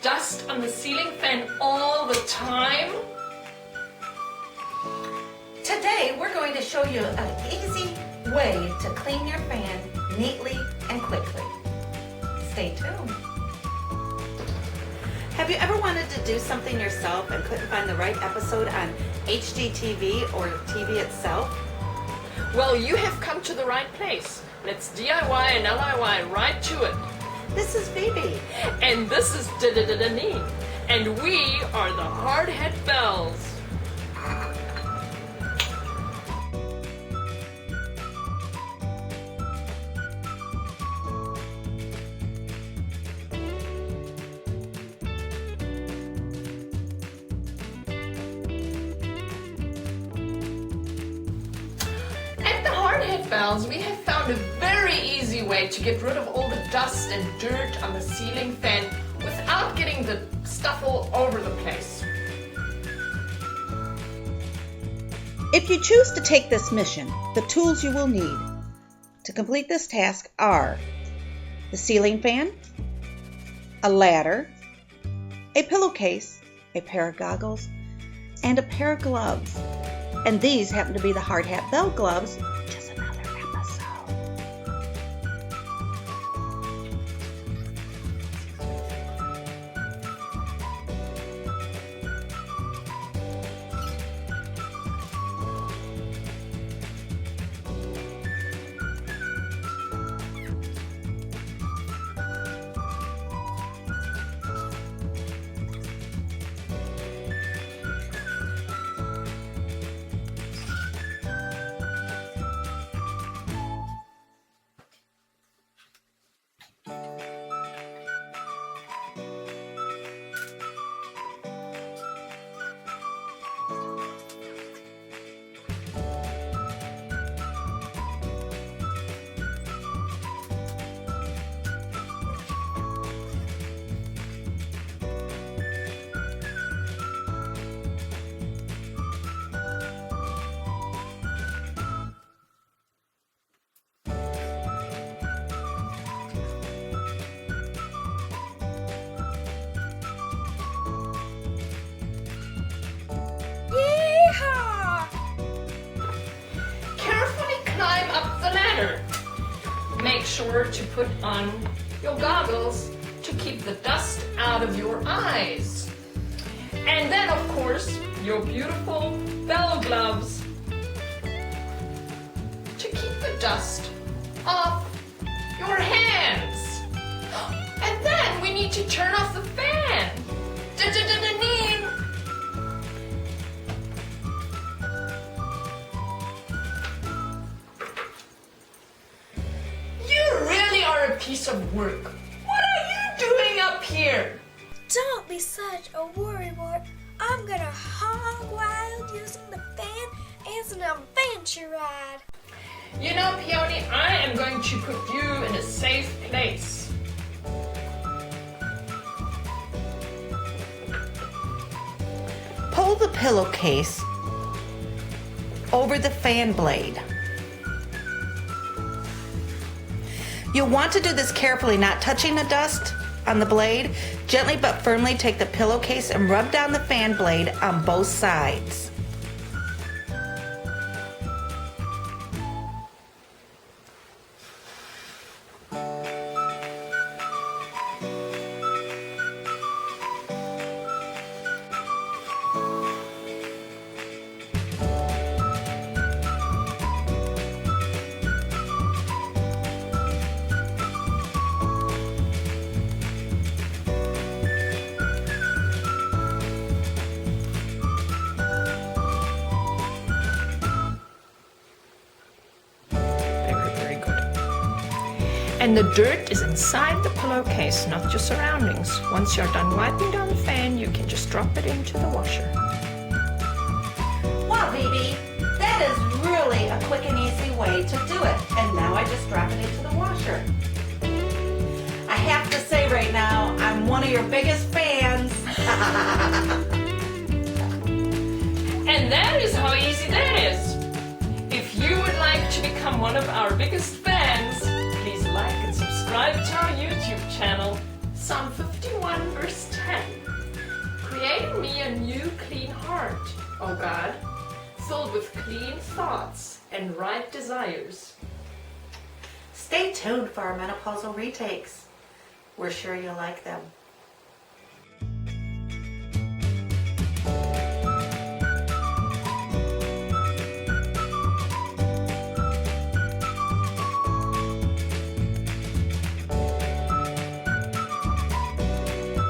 dust on the ceiling fan all the time? Today we're going to show you an easy way to clean your fan neatly and quickly. Stay tuned. Have you ever wanted to do something yourself and couldn't find the right episode on HGTV or TV itself? Well, you have come to the right place. Let's DIY and LIY right to it. This is Phoebe. And this is Danine. And we are the Hardhead Bells. Bells, we have found a very easy way to get rid of all the dust and dirt on the ceiling fan without getting the stuff all over the place. If you choose to take this mission, the tools you will need to complete this task are the ceiling fan, a ladder, a pillowcase, a pair of goggles, and a pair of gloves. And these happen to be the Hard Hat Bell gloves. Just another episode. Make sure to put on your goggles to keep the dust out of your eyes. And then, of course, your beautiful bell gloves to keep the dust off your hands. And then we need to turn off the fan. Piece of work. What are you doing up here? Don't be such a worrywart. I'm gonna hog wild using the fan as an adventure ride. You know, Peony, I am going to put you in a safe place. Pull the pillowcase over the fan blade. You'll want to do this carefully, not touching the dust on the blade. Gently but firmly take the pillowcase and rub down the fan blade on both sides. And the dirt is inside the pillowcase, not your surroundings. Once you're done wiping down the fan, you can just drop it into the washer. Wow, baby, that is really a quick and easy way to do it. And now I just drop it into the washer. I have to say right now, I'm one of your biggest fans. And that is how easy that is. If you would like to become one of our biggest fans, please like and subscribe to our YouTube channel, Psalm 51 verse 10. Give me a new clean heart, O God, filled with clean thoughts and right desires. Stay tuned for our menopausal retakes. We're sure you'll like them.